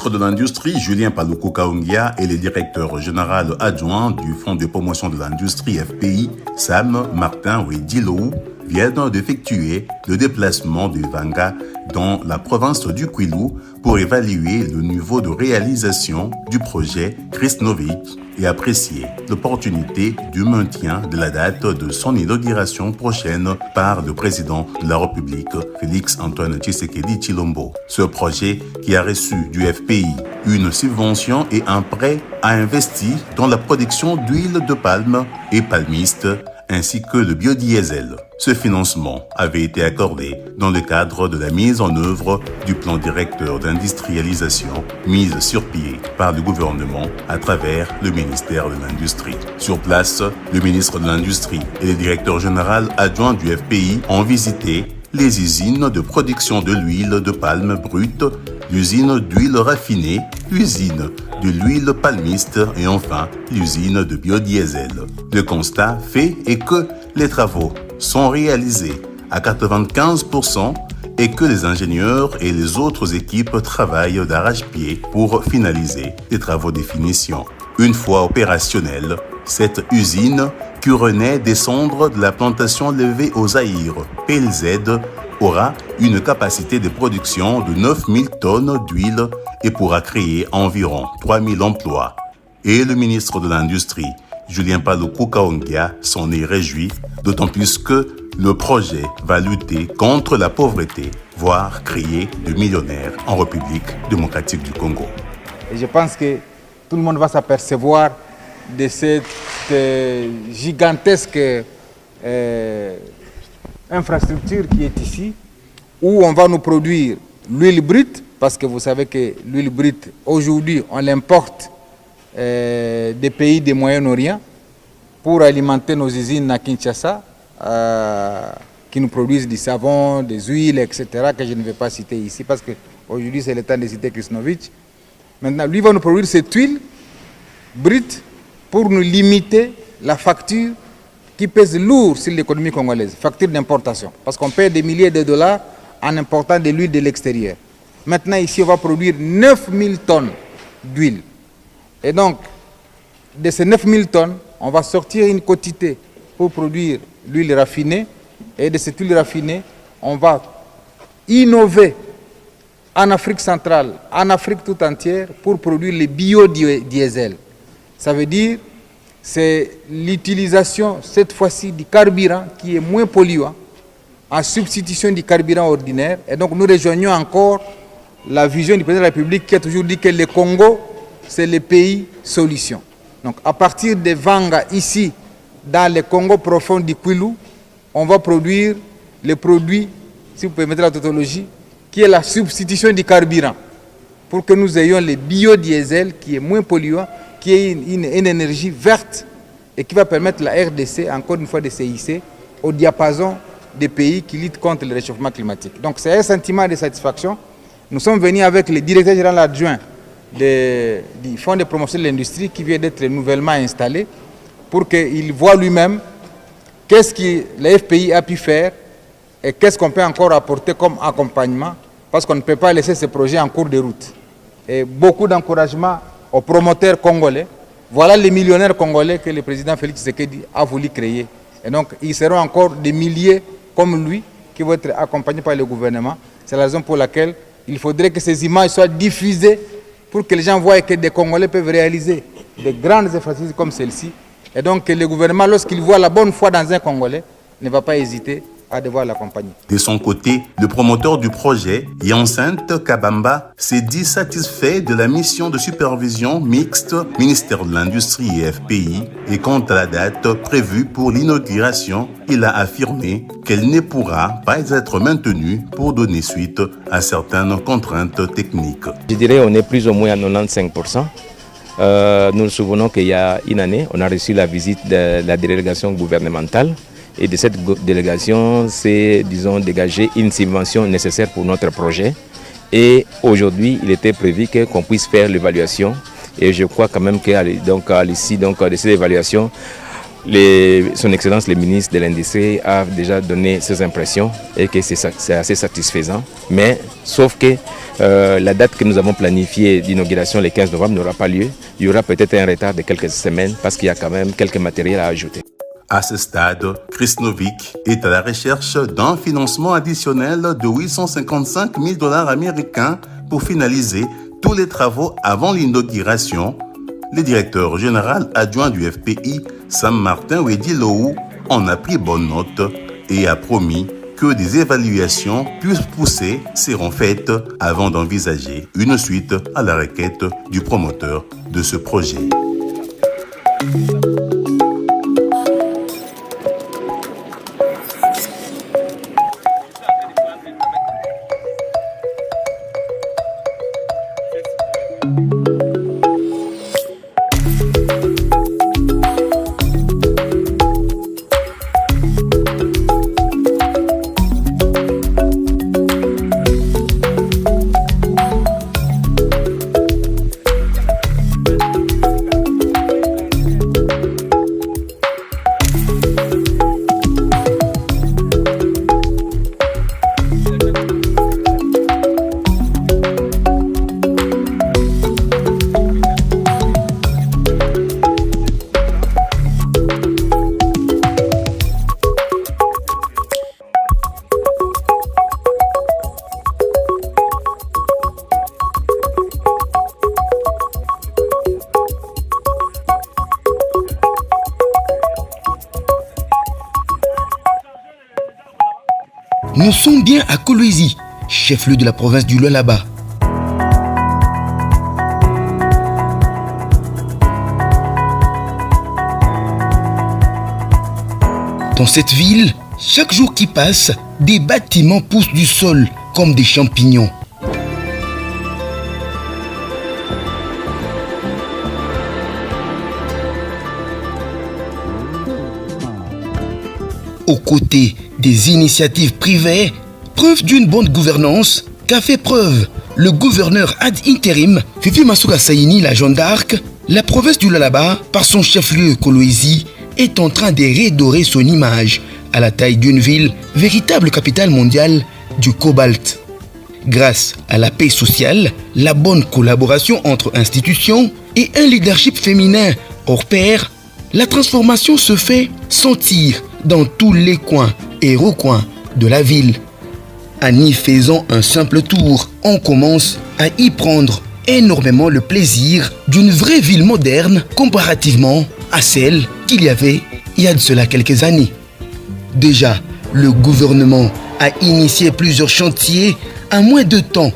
ministre de l'Industrie, Julien Paluku Kahongya, et le directeur général adjoint du Fonds de promotion de l'industrie FPI, Sam Martin Wedilou, viennent d'effectuer le déplacement du Vanga dans la province du Kwilu pour évaluer le niveau de réalisation du projet Krisnovik et apprécier l'opportunité du maintien de la date de son inauguration prochaine par le président de la République, Félix-Antoine Tshisekedi Tshilombo. Ce projet, qui a reçu du FPI une subvention et un prêt, a investi dans la production d'huile de palme et palmiste, ainsi que le biodiesel. Ce financement avait été accordé dans le cadre de la mise en œuvre du plan directeur d'industrialisation mise sur pied par le gouvernement à travers le ministère de l'Industrie. Sur place, le ministre de l'Industrie et le directeur général adjoint du FPI ont visité les usines de production de l'huile de palme brute, l'usine d'huile raffinée, l'usine de l'huile palmiste et enfin l'usine de biodiesel. Le constat fait est que les travaux sont réalisés à 95% et que les ingénieurs et les autres équipes travaillent d'arrache-pied pour finaliser les travaux de finition. Une fois opérationnelle, cette usine, qui renaît des cendres de la plantation levée au Zaïre, PLZ, aura une capacité de production de 9000 tonnes d'huile et pourra créer environ 3000 emplois. Et le ministre de l'Industrie, Julien Paluku Kahongya, s'en est réjoui, d'autant plus que le projet va lutter contre la pauvreté, voire créer des millionnaires en République démocratique du Congo. Et je pense que tout le monde va s'apercevoir de cette gigantesque infrastructure qui est ici, où on va nous produire l'huile brute, parce que vous savez que l'huile brute, aujourd'hui, on l'importe des pays du Moyen-Orient pour alimenter nos usines à Kinshasa, qui nous produisent du savon, des huiles, etc., que je ne vais pas citer ici, parce qu'aujourd'hui, c'est le temps de citer Krisnovik. Maintenant, lui va nous produire cette huile brute pour nous limiter la facture qui pèse lourd sur l'économie congolaise, facture d'importation, parce qu'on paie des milliers de dollars en important de l'huile de l'extérieur. Maintenant, ici, on va produire 9000 tonnes d'huile. Et donc, de ces 9000 tonnes, on va sortir une quantité pour produire l'huile raffinée. Et de cette huile raffinée, on va innover en Afrique centrale, en Afrique tout entière, pour produire le biodiesel. Ça veut dire c'est l'utilisation, cette fois-ci, du carburant qui est moins polluant, en substitution du carburant ordinaire. Et donc, nous rejoignons encore la vision du président de la République qui a toujours dit que le Congo, c'est le pays solution. Donc, à partir de Vanga, ici, dans le Congo profond du Kwilu, on va produire le produit, si vous permettez la tautologie, qui est la substitution du carburant, pour que nous ayons le biodiesel qui est moins polluant, qui est une énergie verte et qui va permettre la RDC, encore une fois, de se hisser au diapason des pays qui luttent contre le réchauffement climatique. Donc, c'est un sentiment de satisfaction. Nous sommes venus avec le directeur général adjoint du Fonds de promotion de l'industrie qui vient d'être nouvellement installé pour qu'il voit lui-même qu'est-ce que la FPI a pu faire et qu'est-ce qu'on peut encore apporter comme accompagnement, parce qu'on ne peut pas laisser ce projet en cours de route. Et beaucoup d'encouragement aux promoteurs congolais. Voilà les millionnaires congolais que le président Félix Tshisekedi a voulu créer. Et donc, ils seront encore des milliers comme lui qui vont être accompagnés par le gouvernement. C'est la raison pour laquelle il faudrait que ces images soient diffusées pour que les gens voient que des Congolais peuvent réaliser de grandes infrastructures comme celle-ci. Et donc, que le gouvernement, lorsqu'il voit la bonne foi dans un Congolais, ne va pas hésiter à devoir l'accompagner. De son côté, le promoteur du projet, Hyacinthe Kabamba, s'est dit satisfait de la mission de supervision mixte ministère de l'Industrie et FPI, et quant à la date prévue pour l'inauguration, il a affirmé qu'elle ne pourra pas être maintenue pour donner suite à certaines contraintes techniques. Je dirais qu'on est plus ou moins à 95%. Nous nous souvenons qu'il y a une année, on a reçu la visite de la délégation gouvernementale. Et de cette délégation, c'est, disons, dégager une subvention nécessaire pour notre projet. Et aujourd'hui, il était prévu qu'on puisse faire l'évaluation. Et je crois quand même qu'à l'issue de cette évaluation, Son Excellence le ministre de l'Industrie a déjà donné ses impressions et que c'est assez satisfaisant. Mais sauf que la date que nous avons planifiée d'inauguration le 15 novembre n'aura pas lieu. Il y aura peut-être un retard de quelques semaines parce qu'il y a quand même quelques matériels à ajouter. À ce stade, Chris Novick est à la recherche d'un financement additionnel de 855 000 $ américains pour finaliser tous les travaux avant l'inauguration. Le directeur général adjoint du FPI, Sam Martin Wedilou, en a pris bonne note et a promis que des évaluations plus poussées seront faites avant d'envisager une suite à la requête du promoteur de ce projet. Nous sommes bien à Kolwezi, chef-lieu de la province du Lualaba. Dans cette ville, chaque jour qui passe, des bâtiments poussent du sol comme des champignons. Aux côtés des initiatives privées, preuve d'une bonne gouvernance qu'a fait preuve le gouverneur ad interim Fifi Masuka Saini, la Jeanne d'Arc, la province du Lualaba, par son chef-lieu Kolwezi, est en train de redorer son image à la taille d'une ville, véritable capitale mondiale du cobalt. Grâce à la paix sociale, la bonne collaboration entre institutions et un leadership féminin hors pair, la transformation se fait sentir dans tous les coins et recoins de la ville. En y faisant un simple tour, on commence à y prendre énormément le plaisir d'une vraie ville moderne comparativement à celle qu'il y avait il y a de cela quelques années. Déjà, le gouvernement a initié plusieurs chantiers en moins de temps.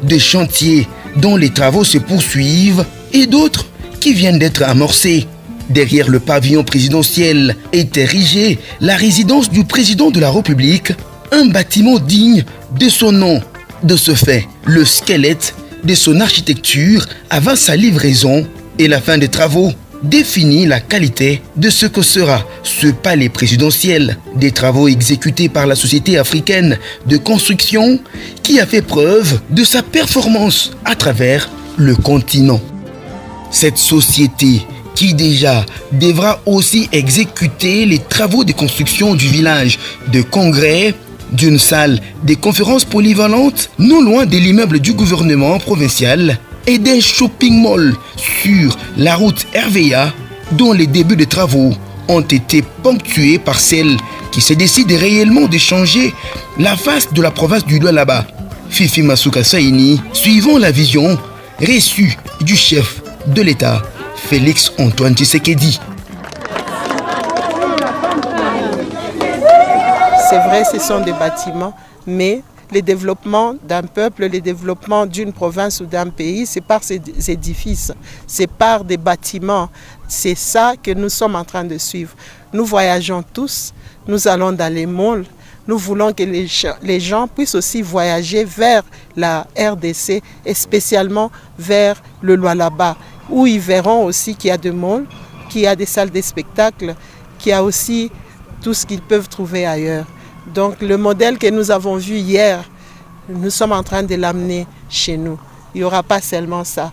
Des chantiers dont les travaux se poursuivent et d'autres qui viennent d'être amorcés. Derrière le pavillon présidentiel est érigée la résidence du président de la République, un bâtiment digne de son nom. De ce fait, le squelette de son architecture avant sa livraison et la fin des travaux définit la qualité de ce que sera ce palais présidentiel. Des travaux exécutés par la Société africaine de construction qui a fait preuve de sa performance à travers le continent. Cette société qui déjà devra aussi exécuter les travaux de construction du village de congrès, d'une salle de conférences polyvalente non loin de l'immeuble du gouvernement provincial et d'un shopping mall sur la route RVA dont les débuts de travaux ont été ponctués par celles qui se décident réellement de changer la face de la province du Lualaba. Fifi Masuka Saini, suivant la vision reçue du chef de l'État, Félix Antoine Tshisekedi. C'est vrai, ce sont des bâtiments, mais le développement d'un peuple, le développement d'une province ou d'un pays, c'est par ces édifices, c'est par des bâtiments. C'est ça que nous sommes en train de suivre. Nous voyageons tous, nous allons dans les malls, nous voulons que les gens puissent aussi voyager vers la RDC et spécialement vers le Lualaba, où ils verront aussi qu'il y a des malls, qu'il y a des salles de spectacle, qu'il y a aussi tout ce qu'ils peuvent trouver ailleurs. Donc le modèle que nous avons vu hier, nous sommes en train de l'amener chez nous. Il n'y aura pas seulement ça.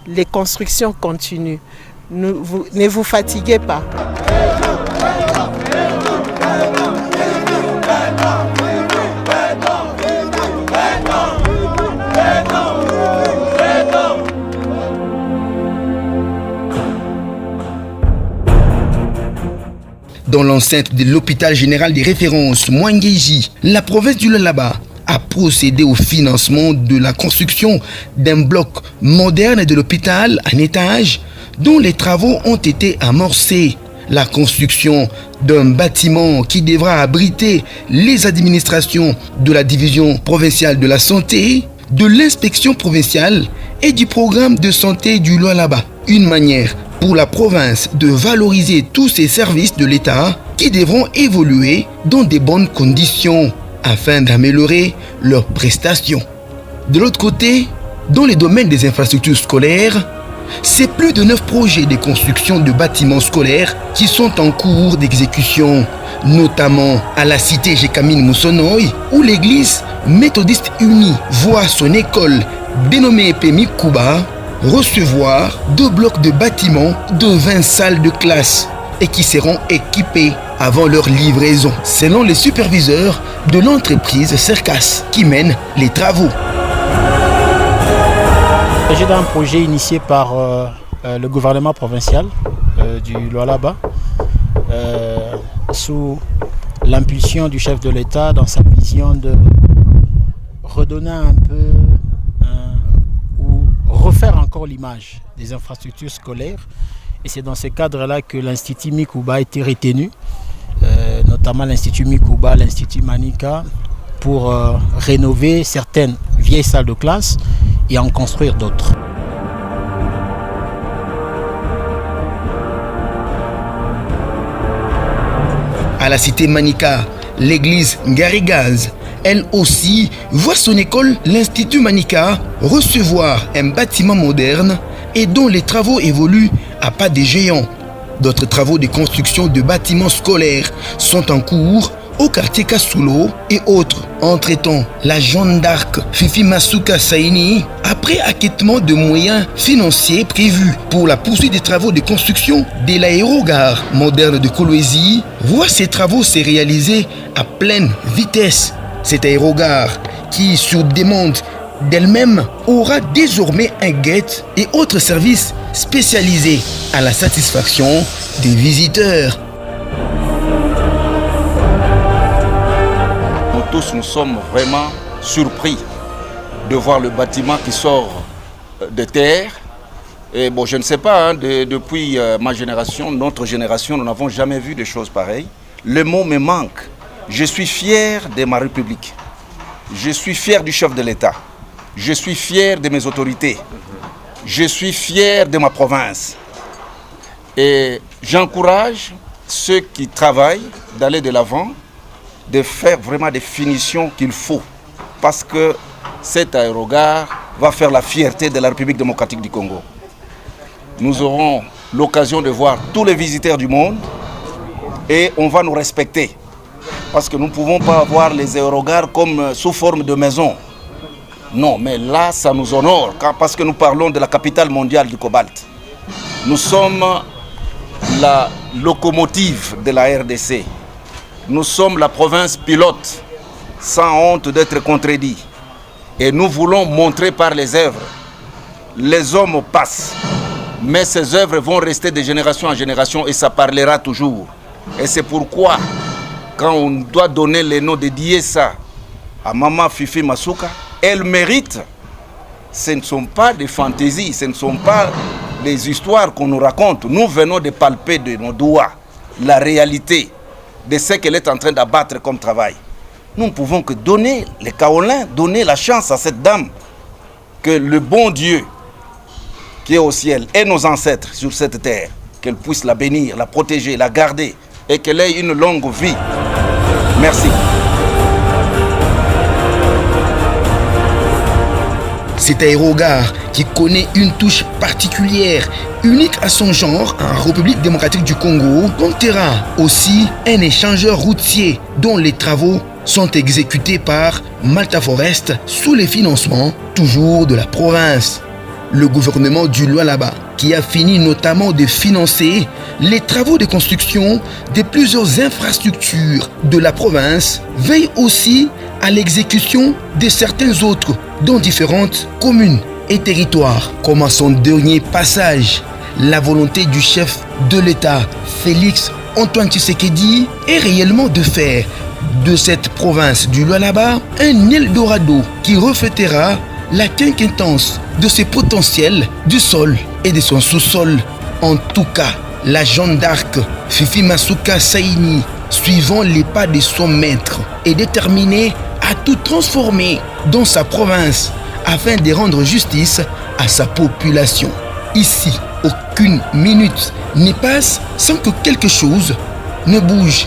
Les constructions continuent. Ne vous fatiguez pas. Dans l'enceinte de l'hôpital général des références Mwangeji, la province du Lualaba a procédé au financement de la construction d'un bloc moderne de l'hôpital en étage dont les travaux ont été amorcés. La construction d'un bâtiment qui devra abriter les administrations de la division provinciale de la santé, de l'inspection provinciale et du programme de santé du Lualaba. Une manière pour la province de valoriser tous ces services de l'État qui devront évoluer dans de bonnes conditions afin d'améliorer leurs prestations. De l'autre côté, dans le domaine des infrastructures scolaires, c'est plus de 9 projets de construction de bâtiments scolaires qui sont en cours d'exécution, notamment à la cité Jekamine Moussonoy, où l'église méthodiste unie voit son école dénommée Pemi Kuba recevoir 2 blocs de bâtiments de 20 salles de classe et qui seront équipés avant leur livraison, selon les superviseurs de l'entreprise Cercas qui mène les travaux. Il s'agit d'un projet initié par le gouvernement provincial du Lualaba sous l'impulsion du chef de l'État dans sa vision de redonner un peu ou refaire encore l'image des infrastructures scolaires. Et c'est dans ce cadre-là que l'Institut Mikuba a été retenu, notamment l'Institut Mikuba, l'Institut Manika, pour rénover certaines vieilles salles de classe et en construire d'autres. À la cité Manika, l'église Ngarigaz, elle aussi, voit son école, l'Institut Manika, recevoir un bâtiment moderne et dont les travaux évoluent à pas de géants. D'autres travaux de construction de bâtiments scolaires sont en cours au quartier Kasulo et autres. Entre-temps, la Jeanne d'Arc Fifi Masuka Saini, après acquittement de moyens financiers prévus pour la poursuite des travaux de construction de l'aérogare moderne de Kolwezi, voit ces travaux se réaliser à pleine vitesse. Cet aérogare qui, sur demande d'elle-même, aura désormais un gate et autres services spécialisés à la satisfaction des visiteurs. Tous nous sommes vraiment surpris de voir le bâtiment qui sort de terre. Et bon, je ne sais pas, depuis ma génération, notre génération, nous n'avons jamais vu des choses pareilles. Le mot me manque. Je suis fier de ma République. Je suis fier du chef de l'État. Je suis fier de mes autorités. Je suis fier de ma province. Et j'encourage ceux qui travaillent d'aller de l'avant, de faire vraiment des finitions qu'il faut. Parce que cet aérogare va faire la fierté de la République démocratique du Congo. Nous aurons l'occasion de voir tous les visiteurs du monde et on va nous respecter. Parce que nous ne pouvons pas avoir les aérogares comme sous forme de maison. Non, mais là, ça nous honore parce que nous parlons de la capitale mondiale du cobalt. Nous sommes la locomotive de la RDC. Nous sommes la province pilote, sans honte d'être contredit. Et nous voulons montrer par les œuvres. Les hommes passent, mais ces œuvres vont rester de génération en génération et ça parlera toujours. Et c'est pourquoi, quand on doit donner les noms, dédier ça à Maman Fifi Masuka, elle mérite. Ce ne sont pas des fantaisies, ce ne sont pas des histoires qu'on nous raconte. Nous venons de palper de nos doigts la réalité de ce qu'elle est en train d'abattre comme travail. Nous ne pouvons que donner les kaolins, donner la chance à cette dame que le bon Dieu qui est au ciel et nos ancêtres sur cette terre, qu'elle puisse la bénir, la protéger, la garder et qu'elle ait une longue vie. Merci. Cet aérogare qui connaît une touche particulière, unique à son genre en République démocratique du Congo, comptera aussi un échangeur routier dont les travaux sont exécutés par Malta Forest sous les financements toujours de la province. Le gouvernement du Lualaba, qui a fini notamment de financer les travaux de construction de plusieurs infrastructures de la province, veille aussi à l'exécution de certains autres dans différentes communes et territoires. Comme à son dernier passage, la volonté du chef de l'État, Félix Antoine Tshisekedi est réellement de faire de cette province du Lualaba un Eldorado qui reflètera la quinquintance de ses potentiels du sol et de son sous-sol. En tout cas, la Jeanne d'Arc, Fifi Masuka Saini, suivant les pas de son maître, est déterminée à tout transformer dans sa province afin de rendre justice à sa population. Ici, aucune minute ne passe sans que quelque chose ne bouge